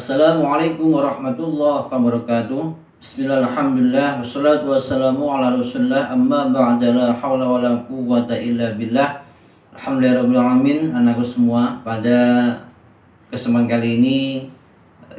Assalamualaikum warahmatullahi wabarakatuh. Bismillah, alhamdulillah, wassalatu wassalamu ala rasulillah, amma ba'da, la hawla wa la quwwata illa billah. Alhamdulillah rabbil alamin. Anakku semua, pada kesempatan kali ini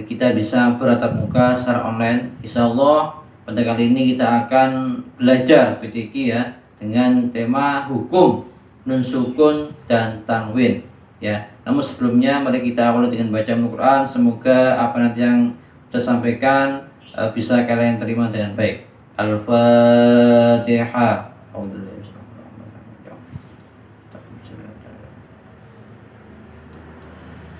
kita bisa beratap muka secara online. Insyaallah pada kali ini kita akan belajar PTQ ya, dengan tema hukum nun sukun dan tanwin ya. Namun sebelumnya mari kita awali dengan baca Al-Quran. Semoga apa nanti yang saya sampaikan bisa kalian terima dengan baik. Al-Fatihah.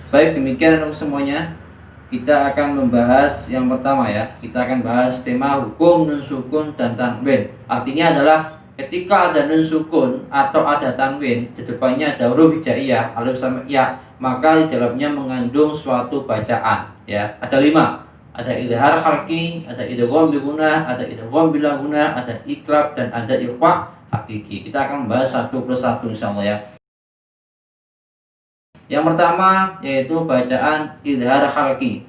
Baik, demikian untuk semuanya. Kita akan membahas yang pertama ya. Kita akan bahas tema hukum nun sukun dan tanwin. Artinya adalah ketika ada nun sukun atau ada tanwin, di depannya ada huruf hijaiyah, alif sampai ya, maka di dalamnya mengandung suatu bacaan ya. Ada 5. Ada idhar khalqi, ada idgham bi gunnah, ada idgham bila gunnah, ada iklab, dan ada ikhfa hakiki. Kita akan membahas satu persatu insyaallah ya. Yang pertama yaitu bacaan idhar khalqi.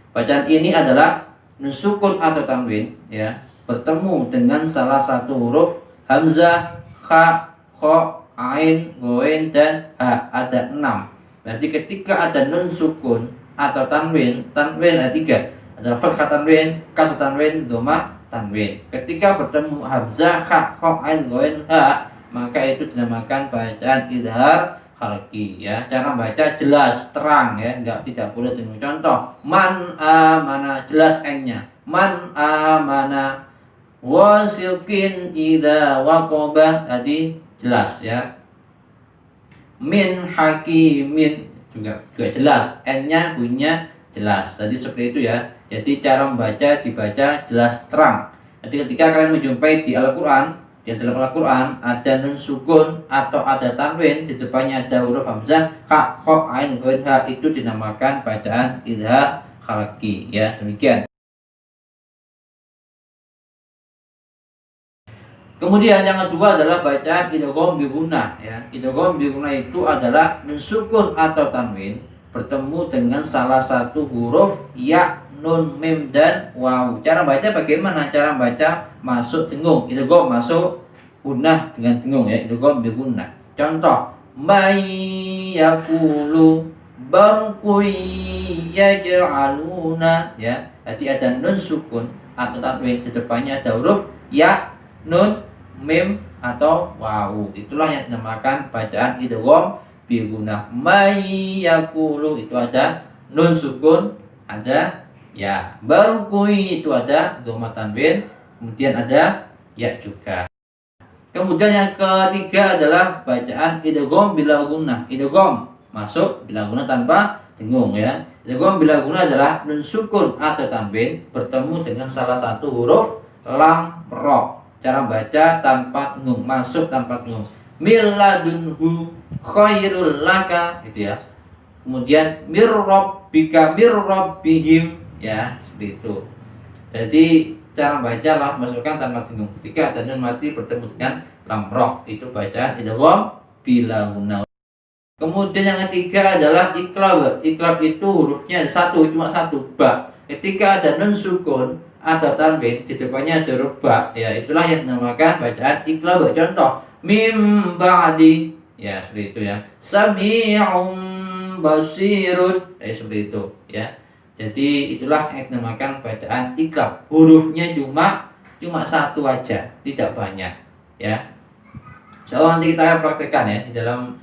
Bacaan ini adalah nun sukun atau tanwin ya, bertemu dengan salah satu huruf hamzah, kha, kho, ain, ghoin, dan ha. Ada 6. Berarti ketika ada nun sukun atau tanwin ada 3. Ada fathah tanwin, kasrah tanwin, dhammah tanwin. Ketika bertemu hamzah, kha, kho, ain, ghoin, ha, maka itu dinamakan bacaan idhar khalqi ya. Cara baca jelas, terang ya, tidak boleh dengan contoh. Man amana, jelas n-nya. Man amana wasilkin idza waqaba, tadi jelas ya. Min hakimin juga jelas, n-nya bunyinya jelas. Tadi seperti itu ya. Jadi cara dibaca jelas, terang. Jadi ketika kalian menjumpai di Al-Qur'an, di dalam Al-Qur'an ada nun sukun atau ada tanwin, di depannya ada huruf hamzah, kha, kho, ain, ghoin, ha, itu dinamakan bacaan idhar khalqi ya. Demikian. Kemudian yang kedua adalah bacaan idgham bi gunnah ya. Idgham bi gunnah itu adalah nun sukun atau tanwin bertemu dengan salah satu huruf ya, nun, mim, dan waw. Cara baca bagaimana? Cara baca masuk dengung, idgham masuk gunnah dengan dengung ya, idgham bi gunnah. Contoh, may yaqulu barqui yaj'aluna ya. Jadi ada nun sukun atau tanwin, di depannya ada huruf ya, nun, mim, atau waw. Itulah yang dinamakan bacaan idgham bi gunnah. May yaqulu itu ada nun sukun, ada ya. Barqui itu ada dhammah tanwin, kemudian ada ya juga. Kemudian yang ketiga adalah bacaan idgham bila gunnah. Idgham masuk bila gunnah tanpa dengung ya. Idgham bila gunnah adalah nun sukun atau tanwin bertemu dengan salah satu huruf lam, ro. Cara baca tanpa dengung, masuk tanpa dengung. Milladunhu khairul laka, gitu ya. Kemudian mirrabbika mirrabbihim ya, seperti itu. Jadi cara baca lah masukkan tanpa dengung. Ketika ada nun mati bertemu dengan lam, ro, itu bacaan idgham bila gunnah. Kemudian yang ketiga adalah iklab. Iklab itu hurufnya satu, cuma satu, ba. Ketika ada nun sukun atau tanwin, di depannya ada huruf ba ya, itulah yang dinamakan bacaan iklab. Contoh, mim ba'di ya, seperti itu ya. Sami'un basirun ya, seperti itu ya. Jadi itulah yang dinamakan bacaan iklab. Hurufnya cuma satu aja, tidak banyak ya. Insyaallah nanti kita praktekkan ya di dalam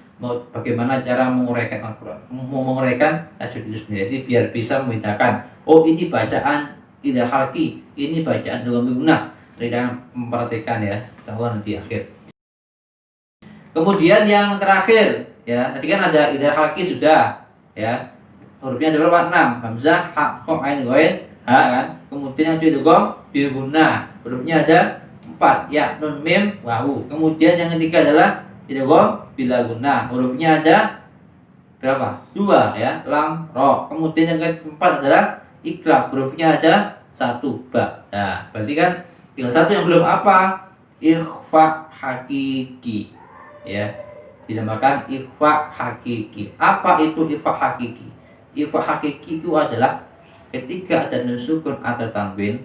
bagaimana cara menguraikan Al-Qur'an, menguraikan tajwid itu sendiri. Jadi biar bisa membedakan, oh ini bacaan idhar khalqi, ini bacaan idgham bi gunnah. Kita memperhatikan ya, insyaallah nanti akhir. Kemudian yang terakhir ya, tadi kan ada idhar khalqi sudah ya. Hurufnya ada berapa? 6. Hamzah, ha, kho, ain, ghoin, ha kan. Kemudian yang idgham bi gunnah, hurufnya ada 4 ya, nun, mim, waw. Kemudian yang ketiga adalah idgham bila gunnah, hurufnya ada berapa? 2 ya, lam, ro. Kemudian yang keempat adalah iklab, hurufnya ada 1, ba. Nah, berarti kan tinggal satu yang belum, apa? Ikhfa hakiki ya. Dinamakan ikhfa hakiki. Apa itu ikhfa hakiki? Ikhfa hakiki itu adalah ketika ada nun sukun atau tanwin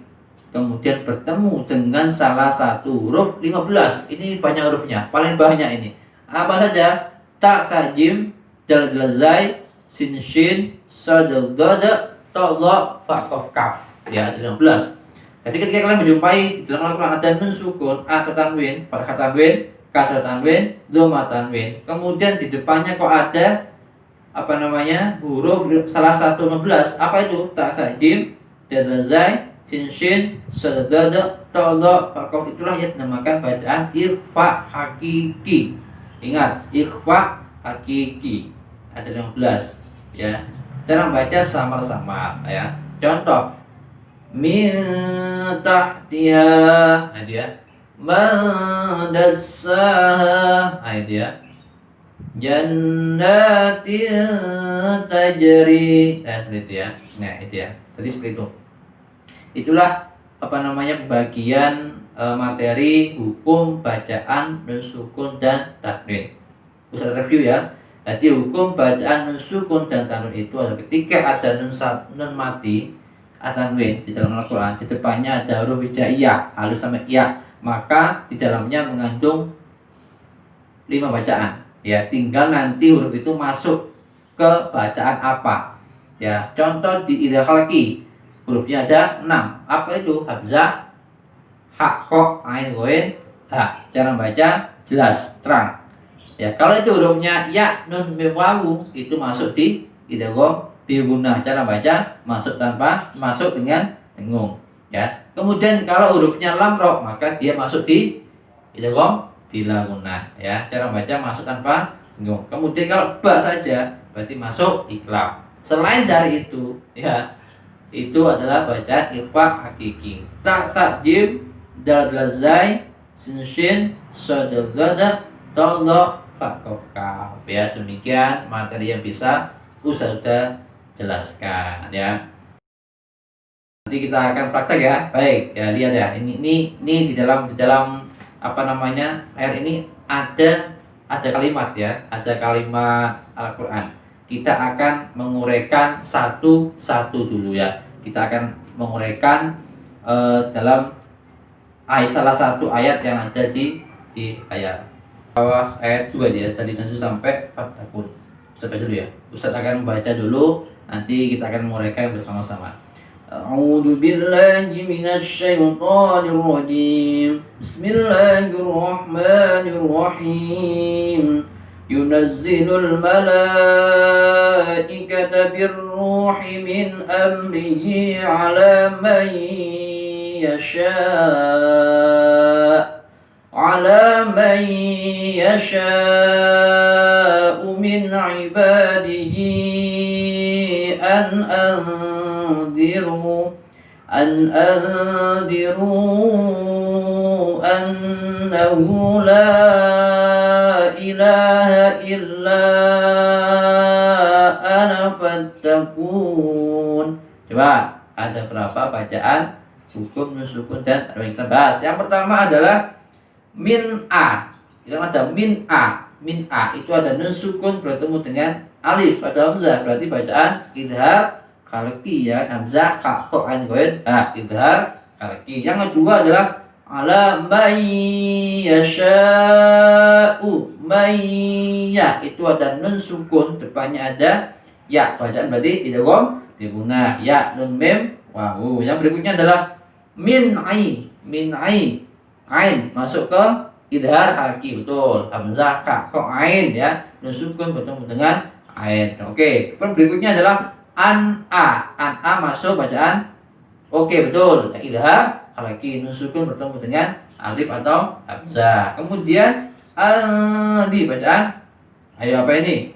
kemudian bertemu dengan salah satu huruf 15. Ini banyak hurufnya, paling banyak ini. Apa saja? Ta, sa, jim, dal, zai, sin, shin, sad, dad, ta, dha, fa, qaf, kaf. Ya, ada 15. Jadi ketika kalian menjumpai di dalam Al-Quran ada nun sukun atau tanwin, fathah tanwin, kasrah tanwin, dhamma tanwin, kemudian di depannya kok ada huruf salah satu 15. Apa itu? Ta, sa, jim, dal, zai, sin, shin, sad, dad, ta, dha, fa, qaf. Itulah yang dinamakan bacaan ikhfa hakiki. Ingat, ikhfa hakiki ada 15 ya. Cara baca samar-samar ya. Contoh min tahtiha, nah dia man dassaha, nah dia jannatin tajri, nah seperti itu ya. Nah itu ya, tadi seperti itu. Itulah bagian materi hukum bacaan nun sukun dan tanwin. Ustaz review ya. Jadi hukum bacaan nun sukun dan tanwin itu adalah ketika ada nun mati atau tanwin di dalam Al-Quran, di depannya ada huruf hijaiyah, halus sampai iya, maka di dalamnya mengandung 5 bacaan. Ya, tinggal nanti huruf itu masuk ke bacaan apa. Ya, contoh di idza khalaqi hurufnya ada 6. Apa itu? Hamzah, ha, kha, ain, ghain, ha. Cara baca jelas, terang. Ya, kalau itu hurufnya ya, nun, mim, wawu, itu masuk di idgham bi gunnah. Cara baca masuk dengan dengung. Ya. Kemudian kalau hurufnya lam ra, maka dia masuk di idgham bila gunnah. Ya, cara baca masuk tanpa dengung. Kemudian kalau ba saja berarti masuk iklab. Selain dari itu, ya, itu adalah bacaan ikhfa hakiki. Ta, sa, jim, dal, zai, sin, shin, sad, dad, ta, dha, fa, qaf, kaf. Ya, demikian materi yang bisa Ustaz sudah jelaskan ya. Nanti kita akan praktek ya. Baik, ya lihat ya. Ini di dalam ayat ini ada kalimat ya, ada kalimat Al-Qur'an. Kita akan menguraikan satu-satu dulu ya. Kita akan menguraikan dalam salah satu ayat yang ada di ayat ayat 2 ya, dari 1 sampai 4 tahun. Ustaz baca dulu ya. Ustaz akan membaca dulu, nanti kita akan menguraikan bersama-sama. A'udzu billahi minasy syaithanir rajim. Bismillahirrahmanirrahim. Yunazzilul malaikata birruhi min amrihi 'ala man yasha'u min 'ibadihi an anziru annahu la ilaha illa ana fattaqun. Coba ada berapa bacaan hukum nun sukun dan tanwin kita bahas. Yang pertama adalah min a. Kita ada min a. Min a itu ada nun sukun bertemu dengan alif atau hamzah, berarti bacaan idhar khalqi ya, hamzah, kha, kha, ain, ghain, ha, idhar khalqi. Yang kedua adalah ala may yasha'u, ya itu ada nun sukun, depannya ada ya, bacaan berarti idgham bi gunnah, ya, nun, mim, wawu. Yang berikutnya adalah min ai, ain masuk ke idhar khalqi, betul, hamzah, kha, kha, ain ya, nun sukun bertemu dengan ain. Oke, berikutnya adalah an a masuk bacaan oke, betul, idhar khalqi, nun sukun bertemu dengan alif atau hamzah. Kemudian di bacaan ayo apa ini?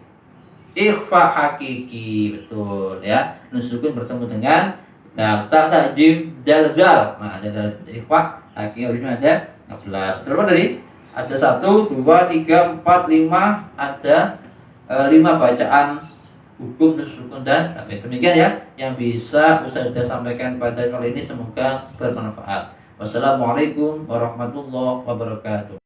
Ikhfa hakiki, betul ya, nun sukun bertemu dengan dal, ta, jim, dal, zal. Nah, ada dal ikhfa hakiki harusnya ada 16. Berapa tadi? Ada 1 2 3 4 5, ada 5 bacaan hukum nun sukun dan tanwin. Demikian ya yang bisa Ustaz sudah sampaikan pada kali ini, semoga bermanfaat. Wassalamualaikum warahmatullahi wabarakatuh.